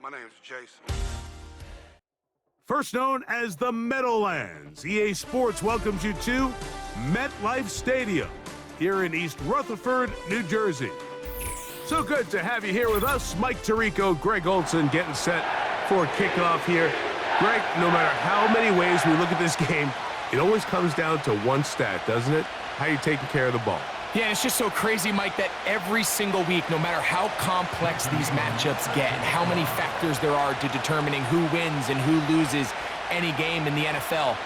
My name's Jason. First known as the Meadowlands, EA Sports welcomes you to MetLife Stadium here in East Rutherford, New Jersey. So good to have you here with us. Mike Tirico, Greg Olson getting set for kickoff here. Greg, no matter how many ways we look at this game, it always comes down to one stat, doesn't it? How you taking care of the ball. Yeah, it's just so crazy, Mike, that every single week, no matter how complex these matchups get, how many factors there are to determining who wins and who loses any game in the NFL,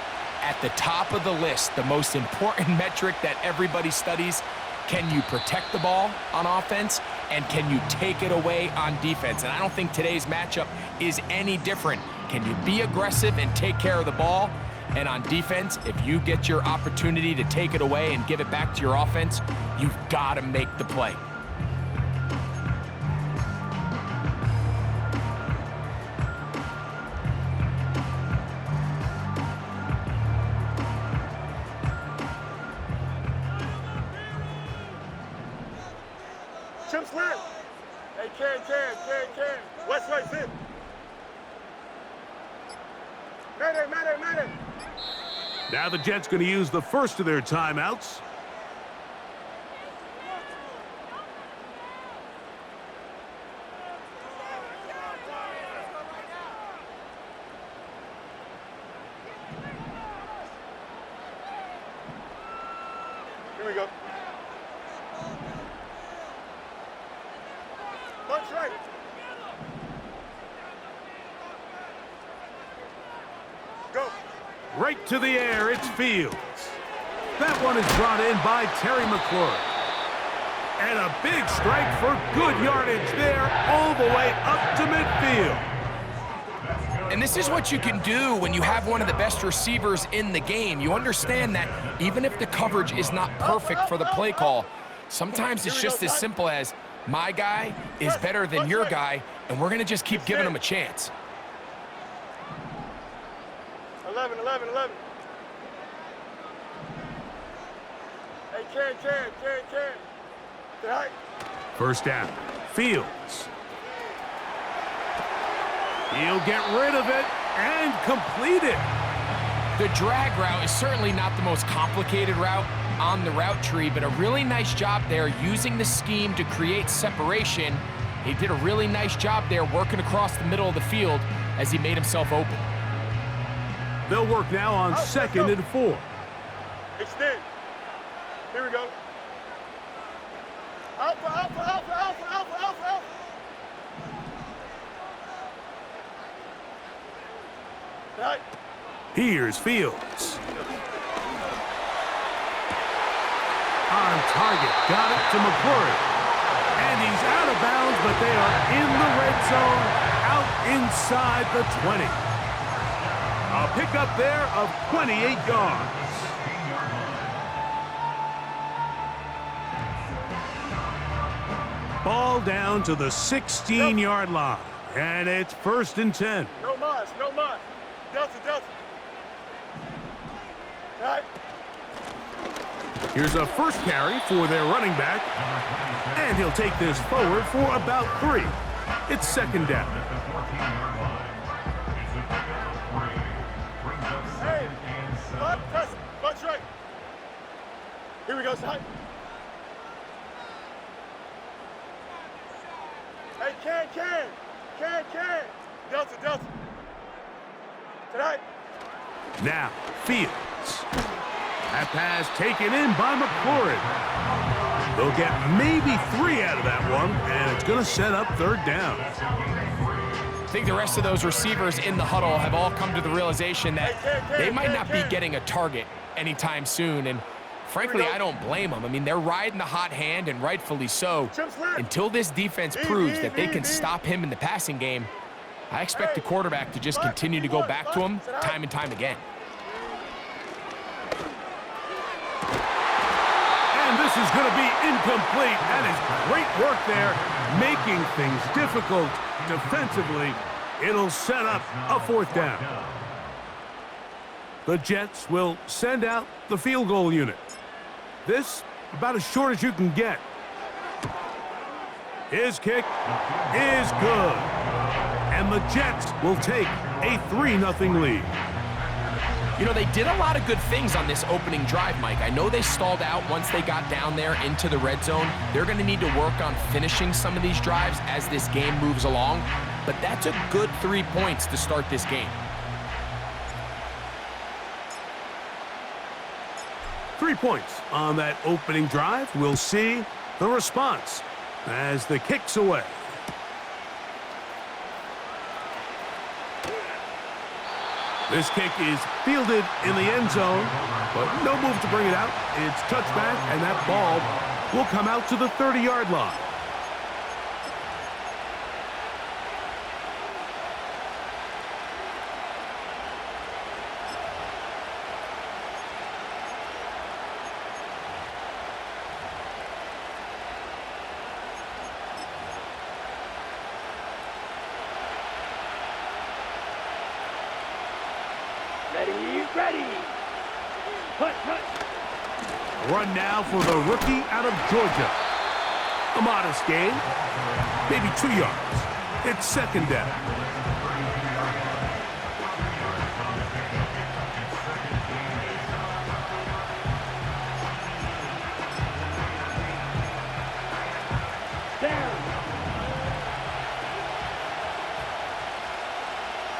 at the top of the list, the most important metric that everybody studies, can you protect the ball on offense and can you take it away on defense? And I don't think today's matchup is any different. Can you be aggressive and take care of the ball? And on defense, if you get your opportunity to take it away and give it back to your offense, you've got to make the play. Champs left. Hey, Karen. West right, sit. Mayday. Now the Jets going to use the first of their timeouts. Here we go. Punch right. Go. Right to the air, it's Fields. That one is brought in by Terry McLaurin. And a big strike for good yardage there, all the way up to midfield. And this is what you can do when you have one of the best receivers in the game. You understand that even if the coverage is not perfect for the play call, sometimes it's just as simple as, my guy is better than your guy, and we're going to just keep giving him a chance. 11. Hey, Karen. Say hi. First down, Fields. He'll get rid of it and complete it. The drag route is certainly not the most complicated route on the route tree, but a really nice job there using the scheme to create separation. He did a really nice job there working across the middle of the field as he made himself open. They'll work now on 2nd and 4. Extend. Here we go. Alpha. Right. Here's Fields. On target, got it to McLaurin. And he's out of bounds, but they are in the red zone, out inside the 20. A pickup there of 28 yards. Ball down to the 16-yard line, and it's 1st and 10. No mas. Delta. Right. Here's a first carry for their running back, and he'll take this forward for about 3. It's 2nd down. Hey, press, punch right. Here we go, side. Hey, Karen. Delta. Tonight. Now, Fields. That pass taken in by McLaurin. They'll get maybe 3 out of that one, and it's going to set up 3rd down. I think the rest of those receivers in the huddle have all come to the realization that they might not be getting a target anytime soon, and frankly, I don't blame them. I mean, they're riding the hot hand, and rightfully so. Until this defense proves that they can stop him in the passing game, I expect the quarterback to just continue to go back to him time and time again. And this is going to be incomplete. That is great work there, making things difficult defensively. It'll set up a 4th down. The Jets will send out the field goal unit. This, about as short as you can get. His kick is good. And And the Jets will take a 3-0 lead. You know, they did a lot of good things on this opening drive, Mike. I know they stalled out once they got down there into the red zone. They're going to need to work on finishing some of these drives as this game moves along. But that's a good 3 points to start this game. 3 points on that opening drive. We'll see the response as the kick's away. This kick is fielded in the end zone, but no move to bring it out. It's touchback, and that ball will come out to the 30-yard line. Ready. Hut. Run now for the rookie out of Georgia. A modest gain, maybe 2 yards. It's second down. Down.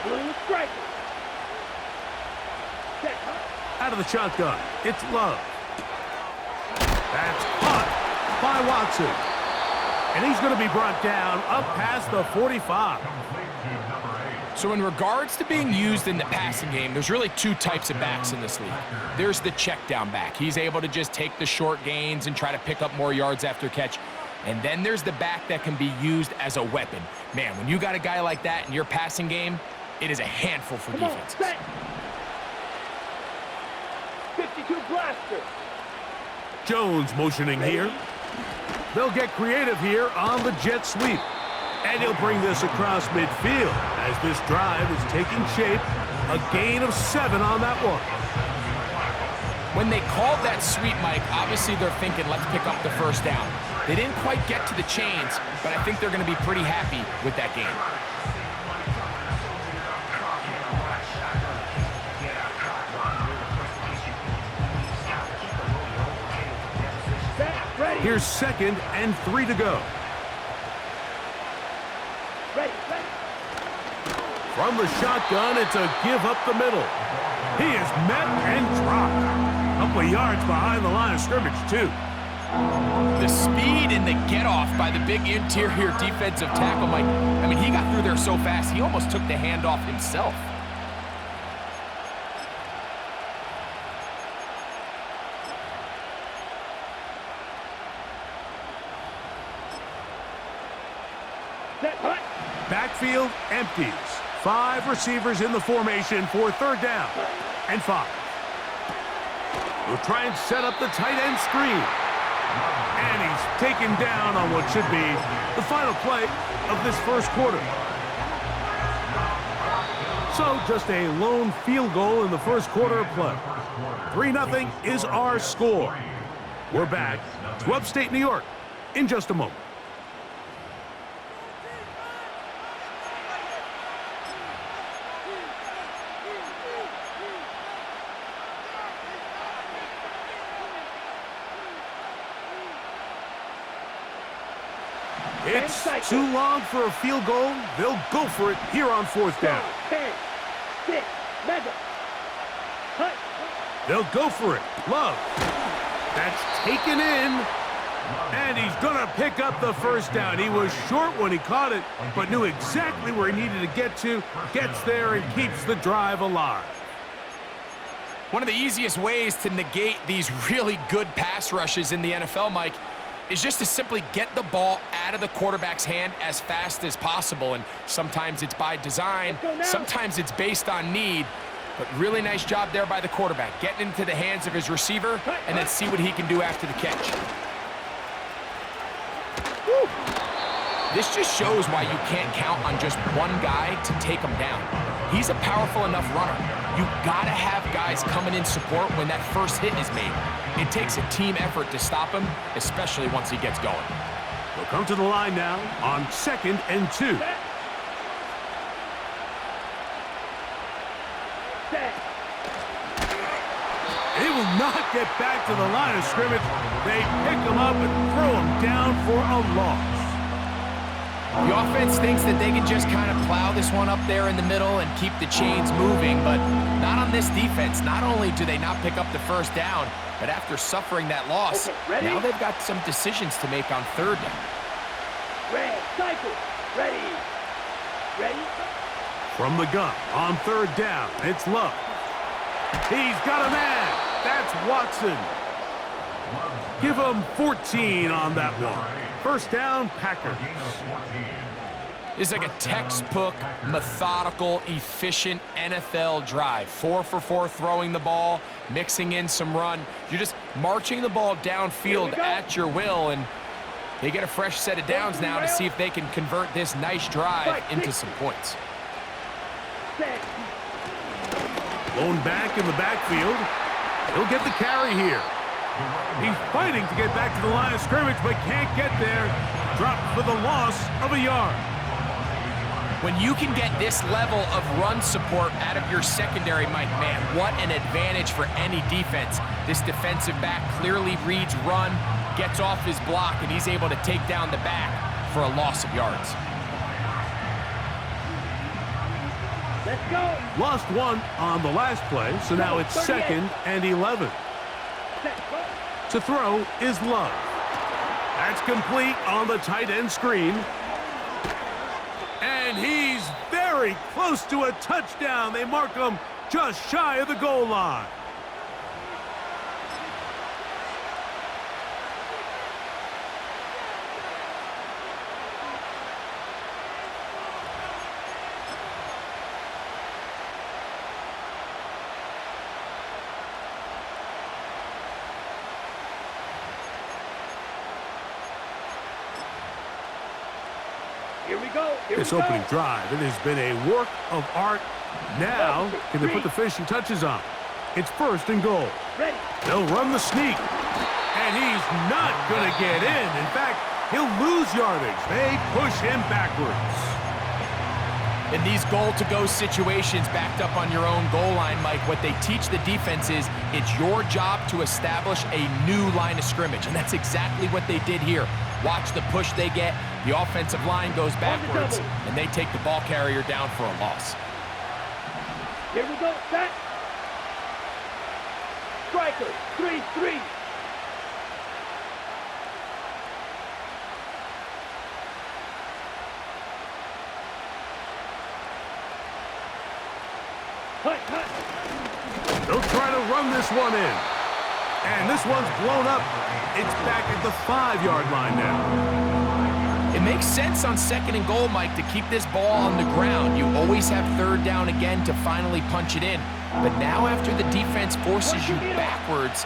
Blue striker. Out of the shotgun, it's Love. That's caught by Watson. And he's going to be brought down up past the 45. So in regards to being used in the passing game, there's really 2 types of backs in this league. There's the check down back. He's able to just take the short gains and try to pick up more yards after catch. And then there's the back that can be used as a weapon. Man, when you got a guy like that in your passing game, it is a handful for defenses. 52 blaster. Jones motioning here. They'll get creative here on the jet sweep. And he'll bring this across midfield as this drive is taking shape. A gain of 7 on that one. When they called that sweep, Mike, obviously they're thinking, let's pick up the first down. They didn't quite get to the chains, but I think they're going to be pretty happy with that game. Here's 2nd and 3 to go. Ready. From the shotgun, it's a give up the middle. He is met and dropped. Couple of yards behind the line of scrimmage, too. The speed and the get-off by the big interior defensive tackle, Mike. I mean, he got through there so fast, he almost took the handoff himself. Backfield empties. 5 receivers in the formation for 3rd down and 5. We'll try and set up the tight end screen. And he's taken down on what should be the final play of this first quarter. So just a lone field goal in the first quarter of play. 3-0 is our score. We're back to upstate New York in just a moment. It's too long for a field goal. They'll go for it here on 4th down. 10, 6, mega. Hut. They'll go for it. Love. That's taken in. And he's going to pick up the first down. He was short when he caught it, but knew exactly where he needed to get to. Gets there and keeps the drive alive. One of the easiest ways to negate these really good pass rushes in the NFL, Mike, is just to simply get the ball out of the quarterback's hand as fast as possible. And sometimes it's by design, sometimes it's based on need. But really nice job there by the quarterback, getting into the hands of his receiver and then see what he can do after the catch. Woo. This just shows why you can't count on just one guy to take him down. He's a powerful enough runner. You gotta have guys coming in support when that first hit is made. It takes a team effort to stop him, especially once he gets going. We'll come to the line now on 2nd and 2. Set. He will not get back to the line of scrimmage. They pick him up and throw him down for a loss. The offense thinks that they can just kind of plow this one up there in the middle and keep the chains moving, but not on this defense. Not only do they not pick up the first down, but after suffering that loss, now they've got some decisions to make on third down. Red, cycle. Ready. Ready. From the gun on third down, it's Love. He's got a man. That's Watson. Give him 14 on that one. First down, Packers. It's like a textbook, methodical, efficient NFL drive. 4 for 4 throwing the ball, mixing in some run. You're just marching the ball downfield at your will, and they get a fresh set of downs now to see if they can convert this nice drive into some points. Set. Blown back in the backfield. He'll get the carry here. He's fighting to get back to the line of scrimmage, but can't get there. Dropped for the loss of a yard. When you can get this level of run support out of your secondary, Mike, man, what an advantage for any defense. This defensive back clearly reads run, gets off his block, and he's able to take down the back for a loss of yards. Let's go. Lost one on the last play, so now it's 2nd and 11. Set. Go. To throw is Love. That's complete on the tight end screen. And he's very close to a touchdown. They mark him just shy of the goal line. Here we go. Here This we go. opening drive, it has been a work of art. Now, can they put the finishing touches on? It's 1st and goal. Ready. They'll run the sneak. And he's not going to get in. In fact, he'll lose yardage. They push him backwards. In these goal-to-go situations backed up on your own goal line, Mike, what they teach the defense is it's your job to establish a new line of scrimmage, and that's exactly what they did here. Watch the push they get. The offensive line goes backwards, and they take the ball carrier down for a loss. Here we go. Set. Striker. 3-3. Hut, hut. They'll try to run this one in. And this one's blown up. It's back at the 5-yard line now. It makes sense on 2nd and goal, Mike, to keep this ball on the ground. You always have 3rd down again to finally punch it in. But now after the defense forces you backwards,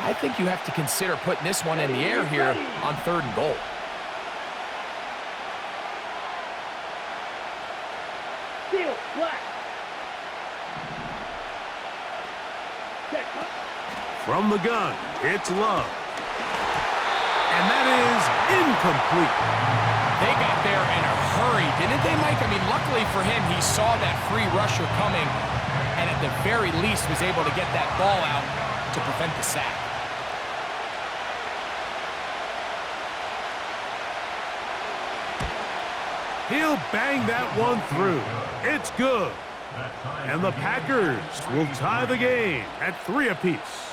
I think you have to consider putting this one in the air here on 3rd and goal. Steel. Black. Set. Hut. From the gun, it's Love. And that is incomplete. They got there in a hurry, didn't they, Mike? I mean, luckily for him, he saw that free rusher coming and at the very least was able to get that ball out to prevent the sack. He'll bang that one through. It's good. And the Packers will tie the game at 3 apiece.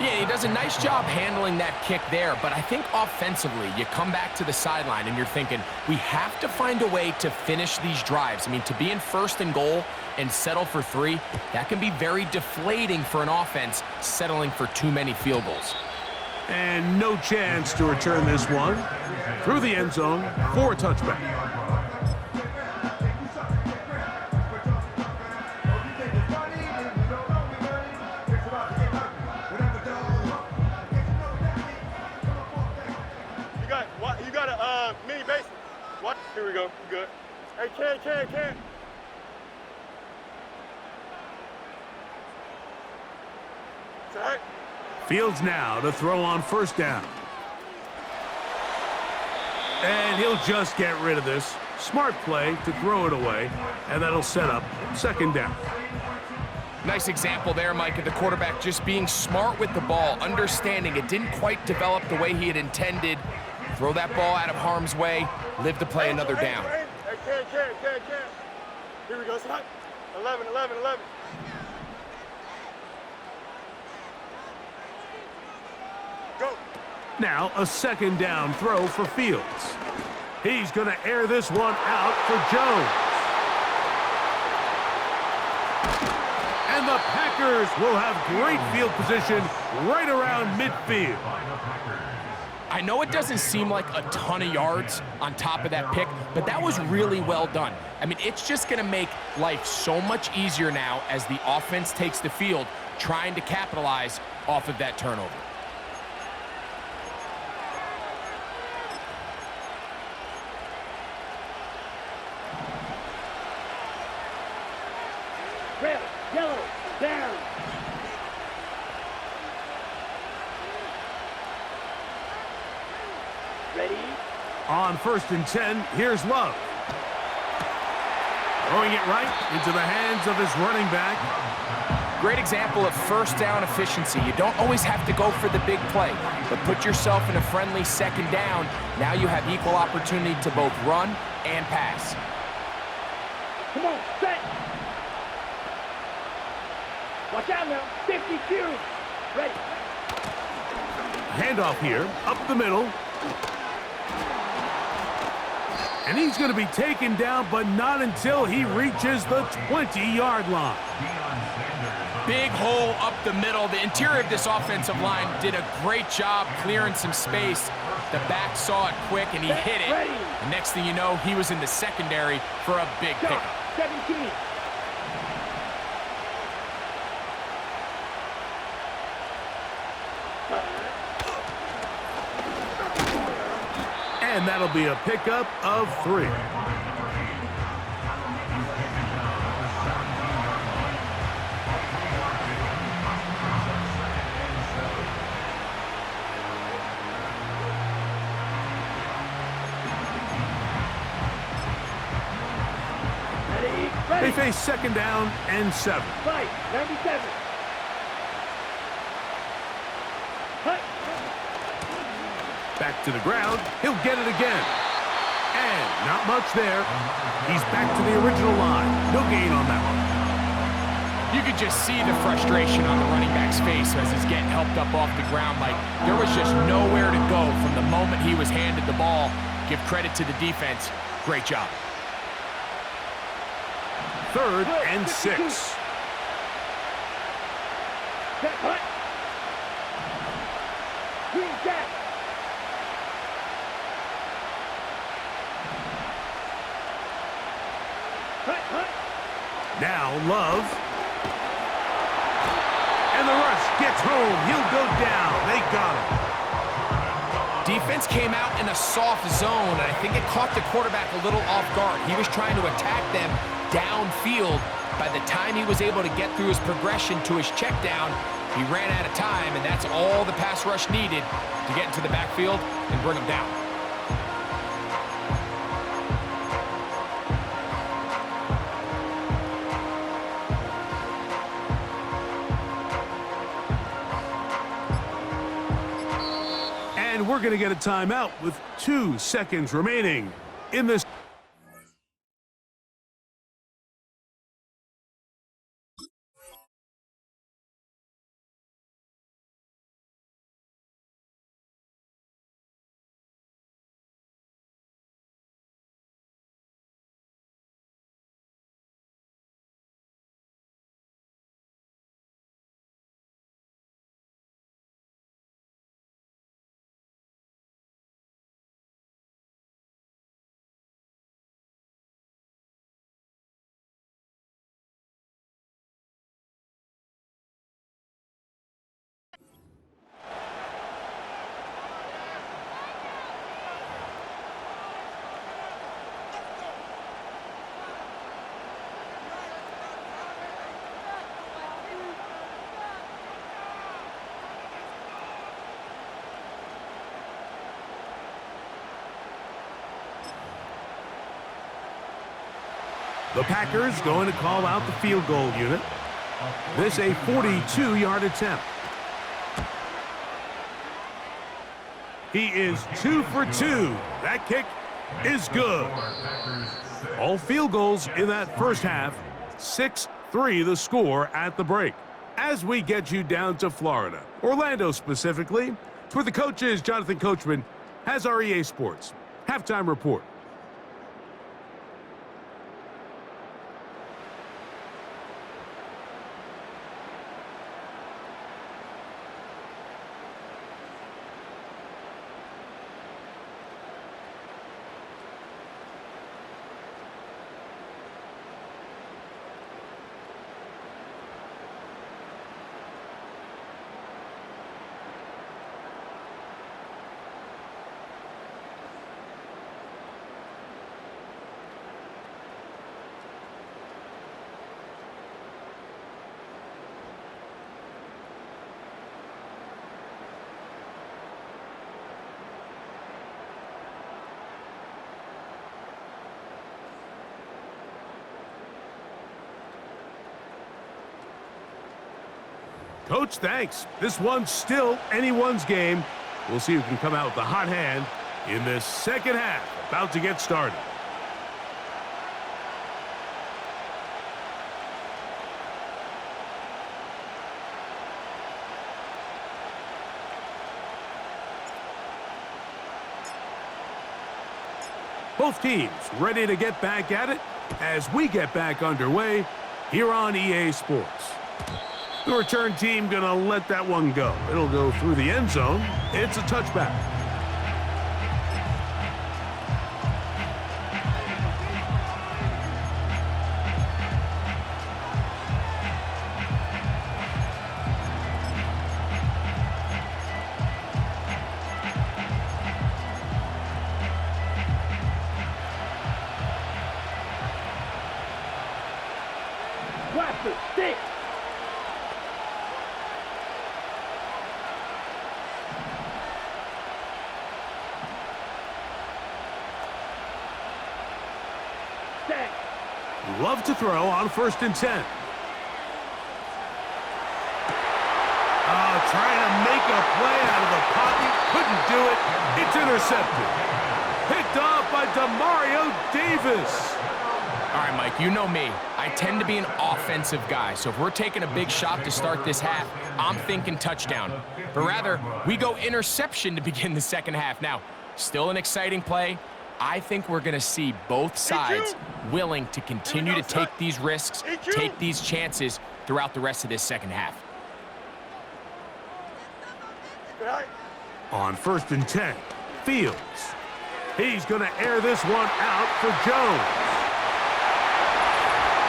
Yeah, he does a nice job handling that kick there, but I think offensively, you come back to the sideline and you're thinking, we have to find a way to finish these drives. I mean, to be in 1st and goal and settle for 3, that can be very deflating for an offense settling for too many field goals. And no chance to return this one through the end zone for a touchback. You got a mini base. What? Here we go. You good? Hey, Ken. Set. Fields now to throw on 1st down. And he'll just get rid of this. Smart play to throw it away, and that'll set up 2nd down. Nice example there, Mike, of the quarterback just being smart with the ball, understanding it didn't quite develop the way he had intended. Throw that ball out of harm's way, live to play another down. Hey, can. Here we go, son. 11. Go. Now a second down throw for Fields. He's going to air this one out for Jones. And the Packers will have great field position right around midfield. I know it doesn't seem like a ton of yards on top of that pick, but that was really well done. I mean, it's just going to make life so much easier now as the offense takes the field, trying to capitalize off of that turnover. Red, yellow, down. Ready? On 1st and 10, here's Love. Throwing it right into the hands of his running back. Great example of first down efficiency. You don't always have to go for the big play, but put yourself in a friendly second down. Now you have equal opportunity to both run and pass. Come on, set. Watch out now. 52. Ready. Handoff here, up the middle. And he's going to be taken down, but not until he reaches the 20-yard line. Big hole up the middle. The interior of this offensive line did a great job clearing some space. The back saw it quick, and he hit it. The next thing you know, he was in the secondary for a big pickup. 17. And that'll be a pickup of 3. They face second down and 7. Right, 97. Hut. Back to the ground. He'll get it again. And not much there. He's back to the original line. No gain on that one. You could just see the frustration on the running back's face as he's getting helped up off the ground. Like, there was just nowhere to go from the moment he was handed the ball. Give credit to the defense. Great job. 3rd and 6. Set, hut. Green jack. Hut. Now Love. And the rush gets home. He'll go down. They got him. Defense came out in a soft zone, and I think it caught the quarterback a little off guard. He was trying to attack them downfield. By the time he was able to get through his progression to his check down, he ran out of time, and that's all the pass rush needed to get into the backfield and bring him down. And we're going to get a timeout with 2 seconds remaining in this. The Packers going to call out the field goal unit. This a 42-yard attempt. He is 2 for 2. That kick is good. All field goals in that first half. 6-3 the score at the break. As we get you down to Florida, Orlando specifically, it's where the coach is. Jonathan Coachman has our EA Sports halftime report. Coach, thanks. This one's still anyone's game. We'll see who can come out with the hot hand in this second half. About to get started. Both teams ready to get back at it as we get back underway here on EA Sports. The return team gonna let that one go. It'll go through the end zone. It's a touchback. Watch the stick. Love to throw on 1st and 10. Trying to make a play out of the pocket. Couldn't do it. It's intercepted. Picked off by Demario Davis. All right, Mike, you know me. I tend to be an offensive guy, so if we're taking a big shot to start this half, I'm thinking touchdown. But rather, we go interception to begin the second half. Now, still an exciting play. I think we're going to see both sides willing to continue to take these risks, take these chances throughout the rest of this second half. On 1st and 10, Fields. He's going to air this one out for Jones.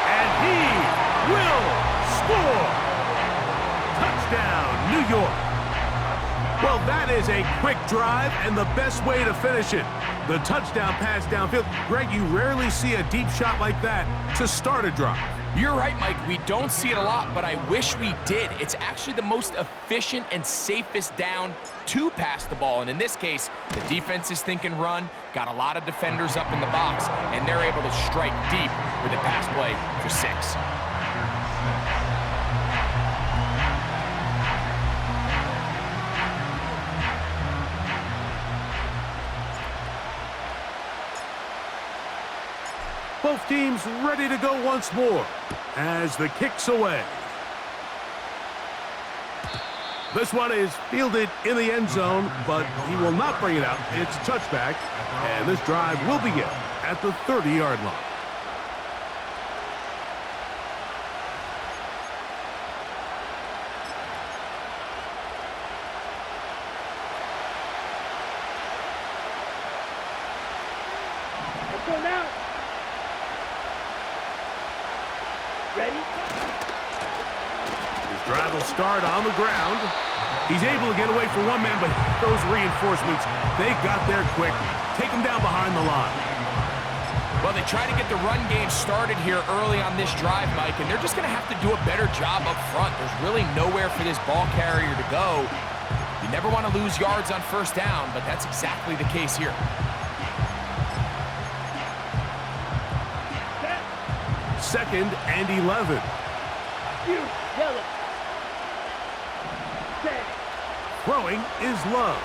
And he will score. Touchdown, New York. Well, that is a quick drive and the best way to finish it. The touchdown pass downfield. Greg, you rarely see a deep shot like that to start a drive. You're right, Mike. We don't see it a lot, but I wish we did. It's actually the most efficient and safest down to pass the ball. And in this case, the defense is thinking run, got a lot of defenders up in the box, and they're able to strike deep with a pass play for 6. Both teams ready to go once more as the kick's away. This one is fielded in the end zone, but he will not bring it out. It's a touchback, and this drive will begin at the 30-yard line. Let's go now. Ready? His drive will start on the ground. He's able to get away from one man, but those reinforcements, they got there quick. Take him down behind the line. Well, they try to get the run game started here early on this drive, Mike, and they're just going to have to do a better job up front. There's really nowhere for this ball carrier to go. You never want to lose yards on 1st down, but that's exactly the case here. Second and 11. huge. Yellow. 10. Throwing is Love.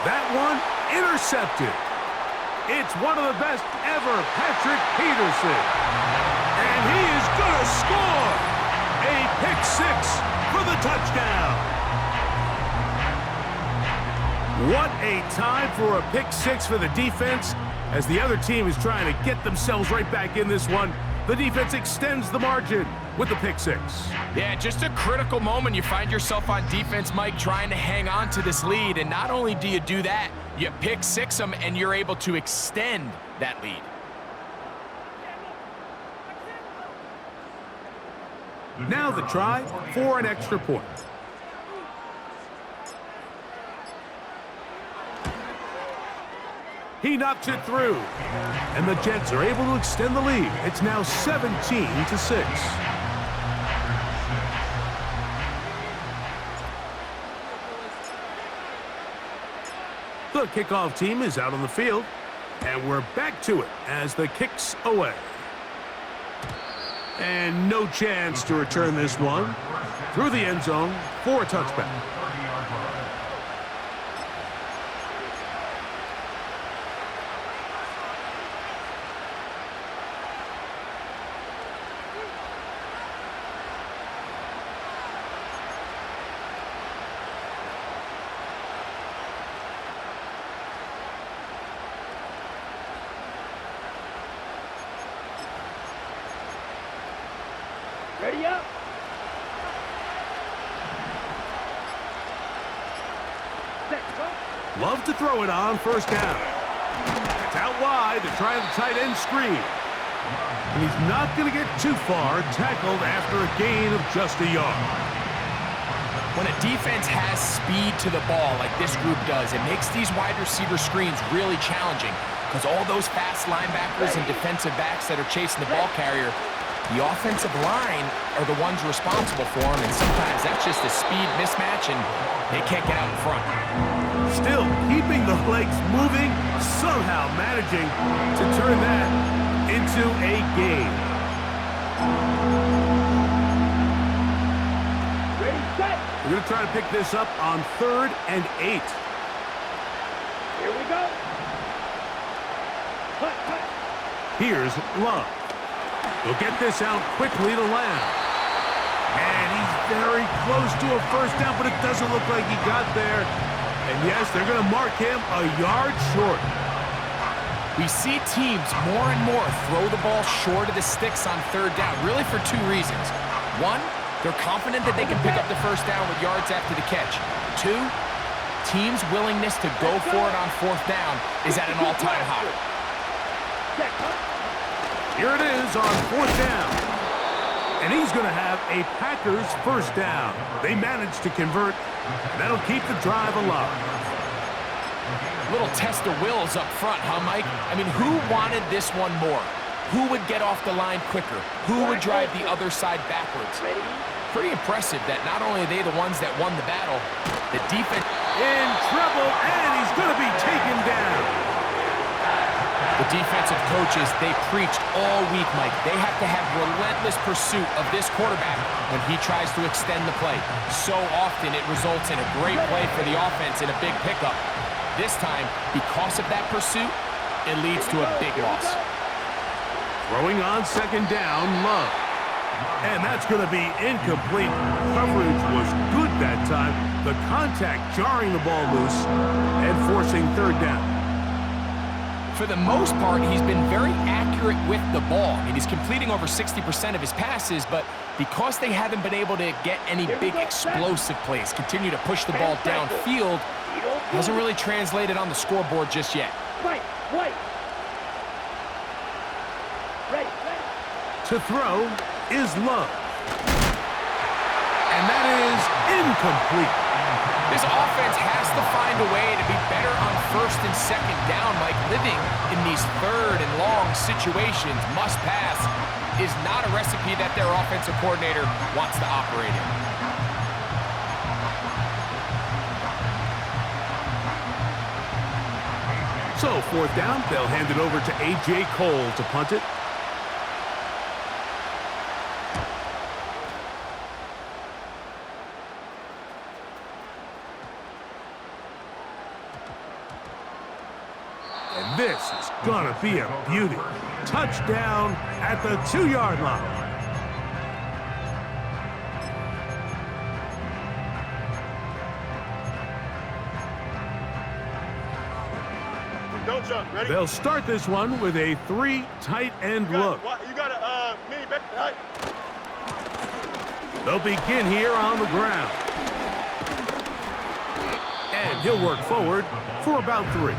That one intercepted. It's one of the best ever, Patrick Peterson. And he is going to score. A pick six for the touchdown. What a time for a pick six for the defense. As the other team is trying to get themselves right back in this one, the defense extends the margin with the pick six. Yeah, just a critical moment. You find yourself on defense, Mike, trying to hang on to this lead. And not only do you do that, you pick six them, and you're able to extend that lead. Now the try for an extra point. He knocks it through. And the Jets are able to extend the lead. It's now 17-6. The kickoff team is out on the field. And we're back to it as the kick's away. And no chance to return this one through the end zone for a touchback. Ready up. Set, go. Love to throw it on first down. It's out wide to try the tight end screen. And he's not going to get too far, tackled after a gain of just a yard. When a defense has speed to the ball like this group does, it makes these wide receiver screens really challenging because all those fast linebackers and defensive backs that are chasing the ball carrier, the offensive line are the ones responsible for them, and sometimes that's just a speed mismatch, and they can't get out in front. Still keeping the legs moving, somehow managing to turn that into a gain. Ready, set. We're going to try to pick this up on 3rd and 8. Here we go. Cut, cut. Here's Love. He'll get this out quickly to Lamb. And he's very close to a first down, but it doesn't look like he got there. And yes, they're going to mark him a yard short. We see teams more and more throw the ball short of the sticks on 3rd down, really for 2 reasons. 1, they're confident that they can pick up the first down with yards after the catch. 2, teams' willingness to go for it on 4th down is at an all-time high. Set, cut. Here it is on 4th down. And he's going to have a Packers first down. They managed to convert. That'll keep the drive alive. Little test of wills up front, huh, Mike? I mean, who wanted this one more? Who would get off the line quicker? Who would drive the other side backwards? Pretty impressive that not only are they the ones that won the battle, the defense In trouble, and he's going to be taken down. The defensive coaches, they preached all week, Mike. They have to have relentless pursuit of this quarterback when he tries to extend the play. So often it results in a great play for the offense and a big pickup. This time, because of that pursuit, it leads to a big loss. Throwing on 2nd down, Love. And that's going to be incomplete. Coverage was good that time. The contact jarring the ball loose and forcing 3rd down. For the most part, he's been very accurate with the ball. I mean, he's completing over 60% of his passes, but because they haven't been able to get any big explosive plays, continue to push the ball downfield, hasn't really translated on the scoreboard just yet. Right, right. Ready, ready. To throw is Love. And that is incomplete. This offense has to find a way to be better on 1st and 2nd down, Mike. Living in these 3rd and long situations, must pass, is not a recipe that their offensive coordinator wants to operate in. So 4th down, they'll hand it over to A.J. Cole to punt it. is gonna be a beauty. Touchdown at the 2-yard line. Don't jump. Ready? They'll start this one with a 3 tight end look. You got a mini back. Right. They'll begin here on the ground. And he'll work forward for about 3.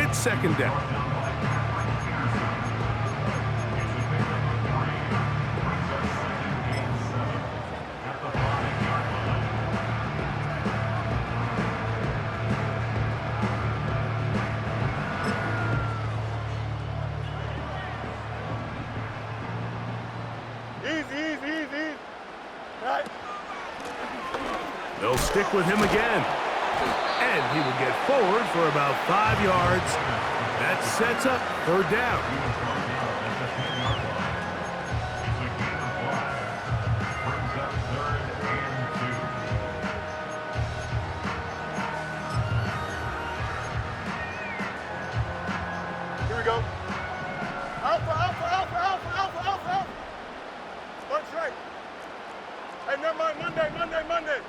It's second down. Easy. Right. They'll stick with him again. And he will get forward for about 5 yards. That sets up third down. Here we go. Alpha. Bunch right. Hey, never mind. Monday.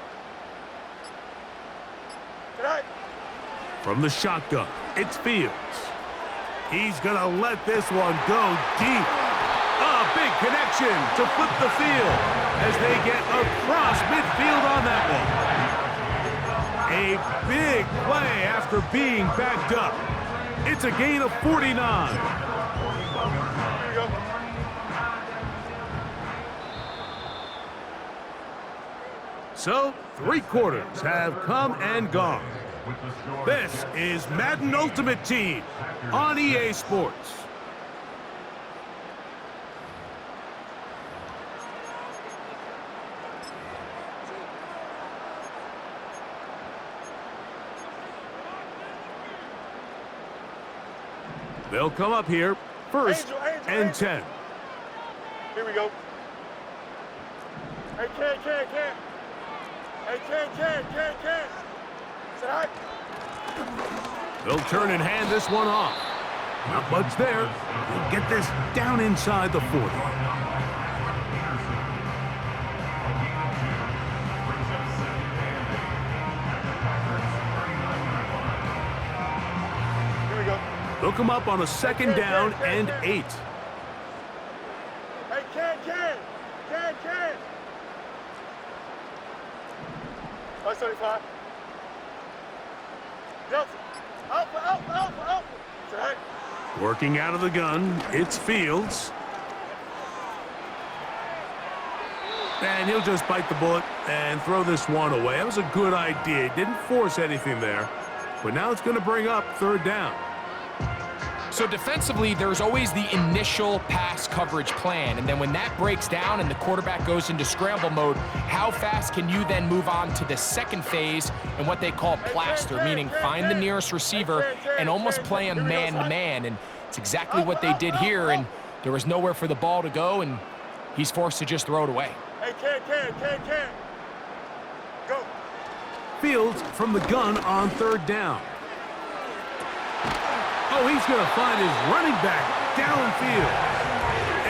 Tonight. From the shotgun, it's Fields. He's going to let this one go deep. A big connection to flip the field as they get across midfield on that one. A big play after being backed up. It's a gain of 49. Here we go. So, 3 quarters have come and gone. This is Madden Ultimate Team on EA Sports. They'll come up here first and 10. Here we go. Hey, can. Hey, can. Sit high. They'll turn and hand this one off. Not much there. He'll get this down inside the 40. Here we go. They'll come up on a second down and 8. Hey, can. 575. Delta. Alpha. Sit high. Working out of the gun, it's Fields. And he'll just bite the bullet and throw this one away. That was a good idea. He didn't force anything there. But now it's going to bring up third down. So defensively, there's always the initial pass coverage plan, and then when that breaks down and the quarterback goes into scramble mode, how fast can you then move on to the second phase and what they call plaster, meaning find the nearest receiver and almost play him man-to-man, and it's exactly what they did here, and there was nowhere for the ball to go, and he's forced to just throw it away. Hey, can. Go. Fields from the gun on third down. Oh, he's going to find his running back downfield.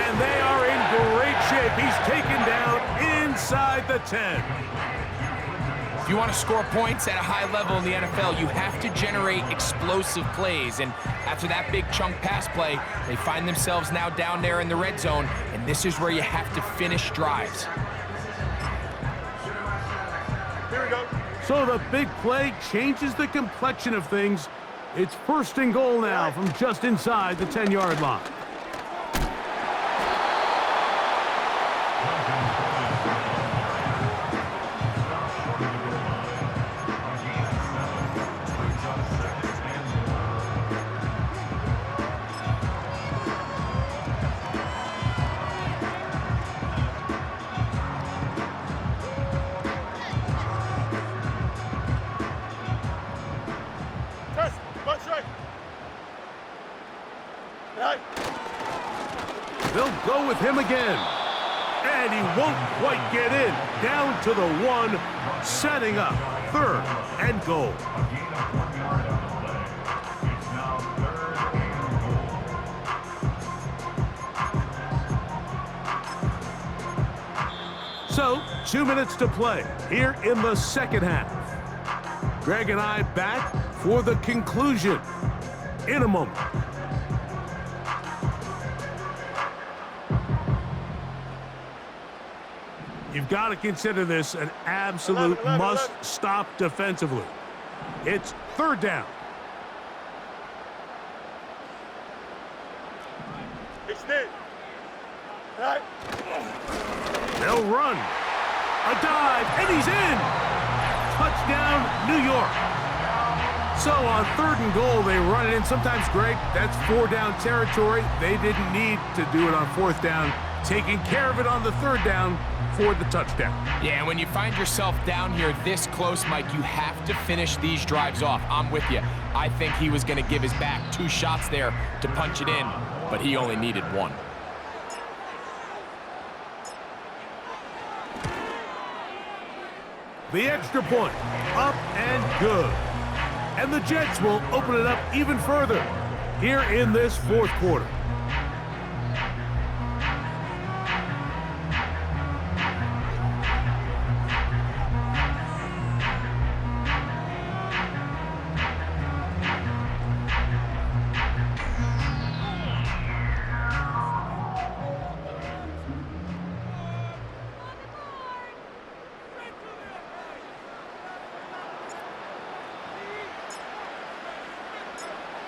And they are in great shape. He's taken down inside the 10. If you want to score points at a high level in the NFL, you have to generate explosive plays. And after that big chunk pass play, they find themselves now down there in the red zone. And this is where you have to finish drives. Here we go. So the big play changes the complexion of things. It's first and goal now from just inside the 10-yard line. Test. Bunch right. Right. They'll go with him again. And he won't quite get in. Down to the 1, setting up third and goal. So, 2 minutes to play here in the second half. Greg and I back for the conclusion in a moment. You've got to consider this an absolute must-stop defensively. It's third down. Extend. Right. They'll run. A dive, and he's in. Touchdown, New York. So on 3rd and goal, they run it in. Sometimes, Greg, that's 4-down territory. They didn't need to do it on 4th down. Taking care of it on the 3rd down for the touchdown. Yeah, when you find yourself down here this close, Mike, you have to finish these drives off. I'm with you. I think he was going to give his back 2 shots there to punch it in, but he only needed 1. The extra point, up and good. And the Jets will open it up even further here in this 4th quarter.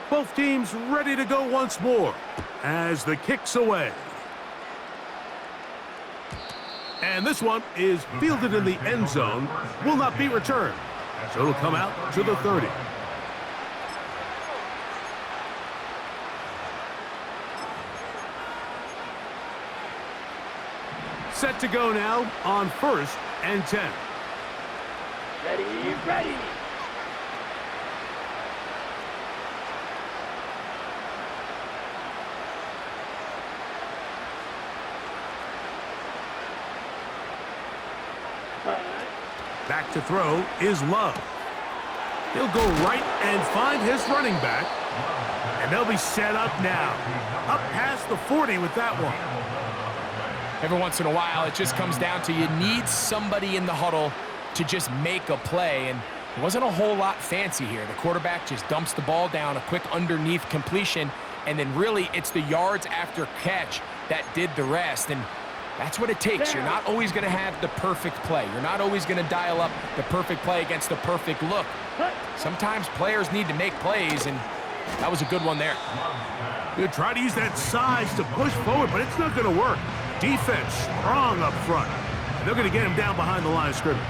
Both teams ready to go once more as the kick's away. And this one is fielded in the end zone, will not be returned. So it'll come out to the 30. Set to go now on 1st and 10. Ready, ready. Back to throw is Love. He'll go right and find his running back. And they'll be set up now. Up past the 40 with that one. Every once in a while, it just comes down to you need somebody in the huddle to just make a play. And it wasn't a whole lot fancy here. The quarterback just dumps the ball down, a quick underneath completion. And then really, it's the yards after catch that did the rest. And that's what it takes. You're not always going to have the perfect play. You're not always going to dial up the perfect play against the perfect look. Sometimes players need to make plays, and that was a good one there. He'll try to use that size to push forward, but it's not going to work. Defense strong up front. They're going to get him down behind the line of scrimmage.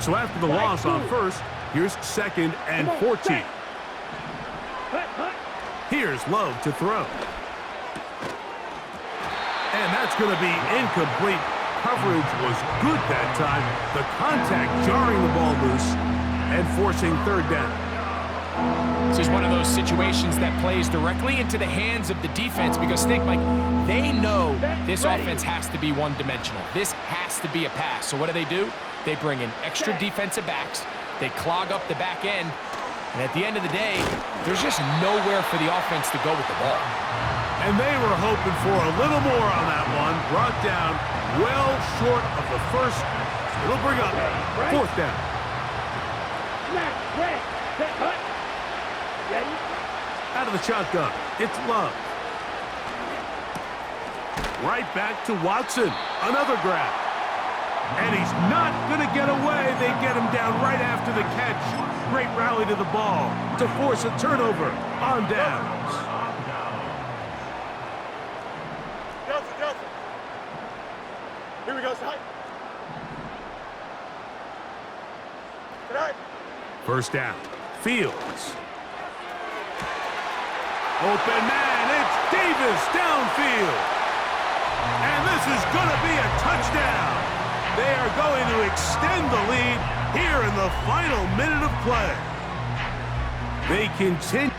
So after the loss on 1st, here's 2nd and 14. Here's Love to throw. And that's going to be incomplete. Coverage was good that time. The contact jarring the ball loose and forcing 3rd down. This is one of those situations that plays directly into the hands of the defense because, think, Mike, they know this offense has to be one-dimensional. This has to be a pass. So what do? They bring in extra defensive backs. They clog up the back end. And at the end of the day, there's just nowhere for the offense to go with the ball. And they were hoping for a little more on that one. Brought down well short of the 1st. So it'll bring up 4th down. Out of the shotgun, it's Love. Right back to Watson. Another grab. And he's not going to get away. They get him down right after the catch. Great rally to the ball to force a turnover on downs. Johnson. Here we go, side. Tonight. 1st down. Fields. Open man, it's Davis downfield. And this is going to be a touchdown. They are going to extend the lead here in the final minute of play. They continue.